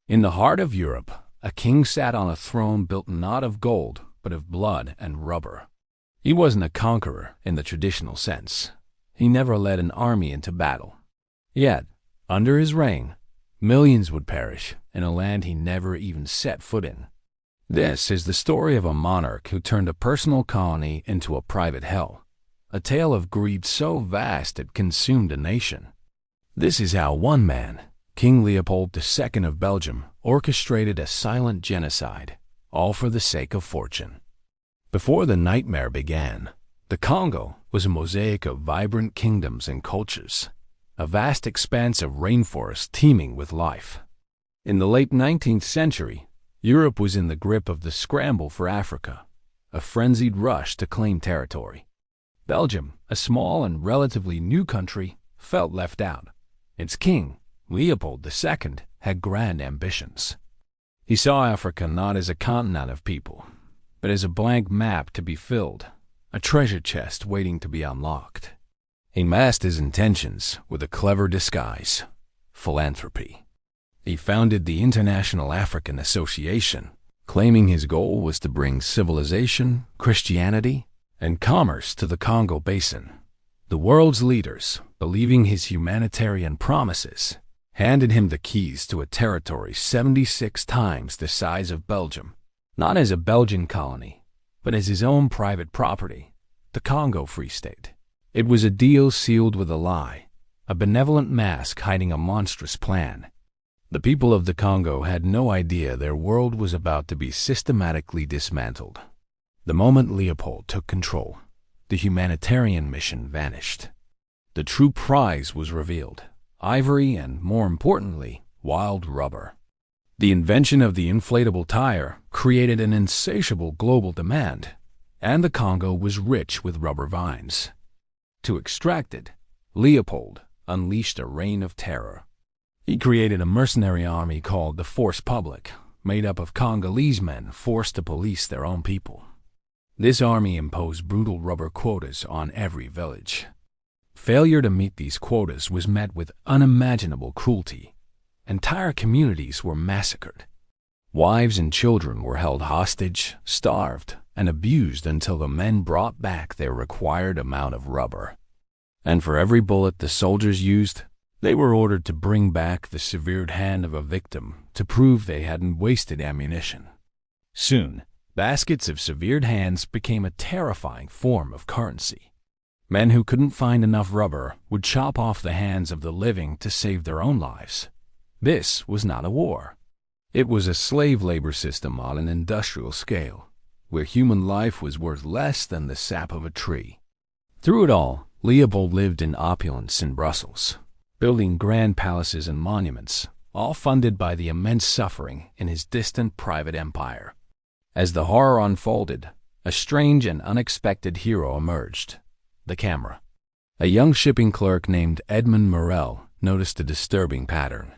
In the heart of Europe, a king sat on a throne built not of gold, but of blood and rubber. He wasn't a conqueror in the traditional sense. He never led an army into battle. Yet, under his reign, millions would perish in a land he never even set foot in. This is the story of a monarch who turned a personal colony into a private hell, a tale of greed so vast it consumed a nation. This is how one man, King Leopold II of Belgium, orchestrated a silent genocide, all for the sake of fortune. Before the nightmare began, the Congo was a mosaic of vibrant kingdoms and cultures, a vast expanse of rainforest teeming with life. In the late 19th century, Europe was in the grip of the scramble for Africa, a frenzied rush to claim territory. Belgium, a small and relatively new country, felt left out. Its king, Leopold II, had grand ambitions. He saw Africa not as a continent of people, but as a blank map to be filled, a treasure chest waiting to be unlocked. He masked his intentions with a clever disguise: philanthropy. He founded the International African Association, claiming his goal was to bring civilization, Christianity, and commerce to the Congo Basin. The world's leaders, believing his humanitarian promises, handed him the keys to a territory 76 times the size of Belgium, not as a Belgian colony, but as his own private property, the Congo Free State. It was a deal sealed with a lie, a benevolent mask hiding a monstrous plan. The people of the Congo had no idea their world was about to be systematically dismantled. The moment Leopold took control, the humanitarian mission vanished. The true prize was revealed: ivory and, more importantly, wild rubber. The invention of the inflatable tire created an insatiable global demand, and the Congo was rich with rubber vines. To extract it, Leopold unleashed a reign of terror. He created a mercenary army called the Force Public, made up of Congolese men forced to police their own people. This army imposed brutal rubber quotas on every village. Failure to meet these quotas was met with unimaginable cruelty. Entire communities were massacred. Wives and children were held hostage, starved, and abused until the men brought back their required amount of rubber. And for every bullet the soldiers used, they were ordered to bring back the severed hand of a victim to prove they hadn't wasted ammunition. Soon, baskets of severed hands became a terrifying form of currency. Men who couldn't find enough rubber would chop off the hands of the living to save their own lives. This was not a war. It was a slave labor system on an industrial scale, where human life was worth less than the sap of a tree. Through it all, Leopold lived in opulence in Brussels, building grand palaces and monuments, all funded by the immense suffering in his distant private empire. As the horror unfolded, a strange and unexpected hero emerged: the camera. A young shipping clerk named Edmond Morel noticed a disturbing pattern.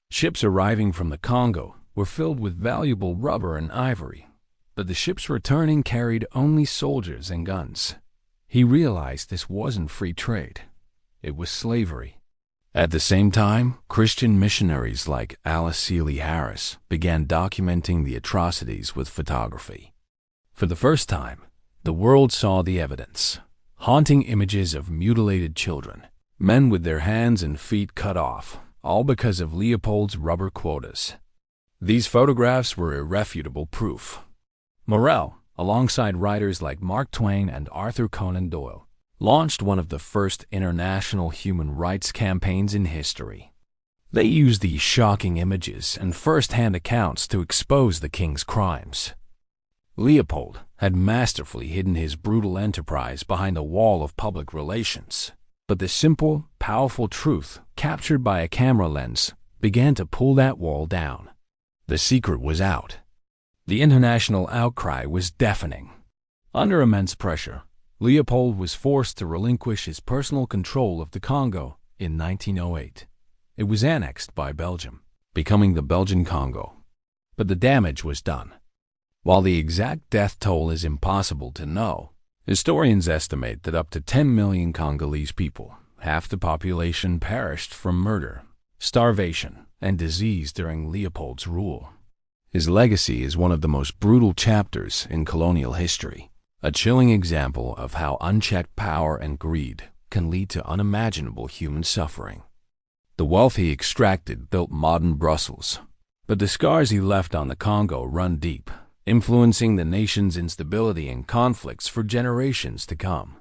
Ships arriving from the Congo were filled with valuable rubber and ivory, but the ships returning carried only soldiers and guns. He realized this wasn't free trade. It was slavery. At the same time, Christian missionaries like Alice Seeley Harris began documenting the atrocities with photography. For the first time, the world saw the evidence: haunting images of mutilated children, men with their hands and feet cut off, all because of Leopold's rubber quotas. These photographs were irrefutable proof. Morel, alongside writers like Mark Twain and Arthur Conan Doyle, launched one of the first international human rights campaigns in history. They used these shocking images and first-hand accounts to expose the king's crimes. Leopold had masterfully hidden his brutal enterprise behind a wall of public relations, but the simple, powerful truth, captured by a camera lens, began to pull that wall down. The secret was out. The international outcry was deafening. Under immense pressure, Leopold was forced to relinquish his personal control of the Congo in 1908. It was annexed by Belgium, becoming the Belgian Congo. But the damage was done. While the exact death toll is impossible to know, historians estimate that up to 10 million Congolese people, half the population, perished from murder, starvation, and disease during Leopold's rule. His legacy is one of the most brutal chapters in colonial history, a chilling example of how unchecked power and greed can lead to unimaginable human suffering. The wealth he extracted built modern Brussels, but the scars he left on the Congo run deep, influencing the nation's instability and conflicts for generations to come.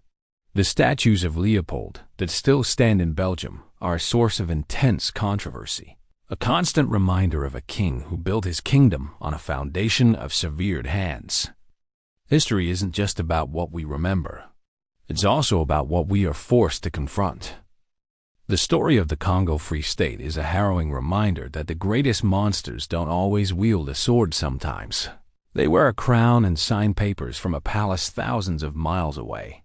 The statues of Leopold that still stand in Belgium are a source of intense controversy, a constant reminder of a king who built his kingdom on a foundation of severed hands. History isn't just about what we remember. It's also about what we are forced to confront. The story of the Congo Free State is a harrowing reminder that the greatest monsters don't always wield a sword sometimes. They wear a crown and sign papers from a palace thousands of miles away.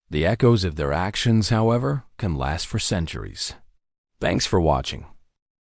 The echoes of their actions, however, can last for centuries. Thanks for watching.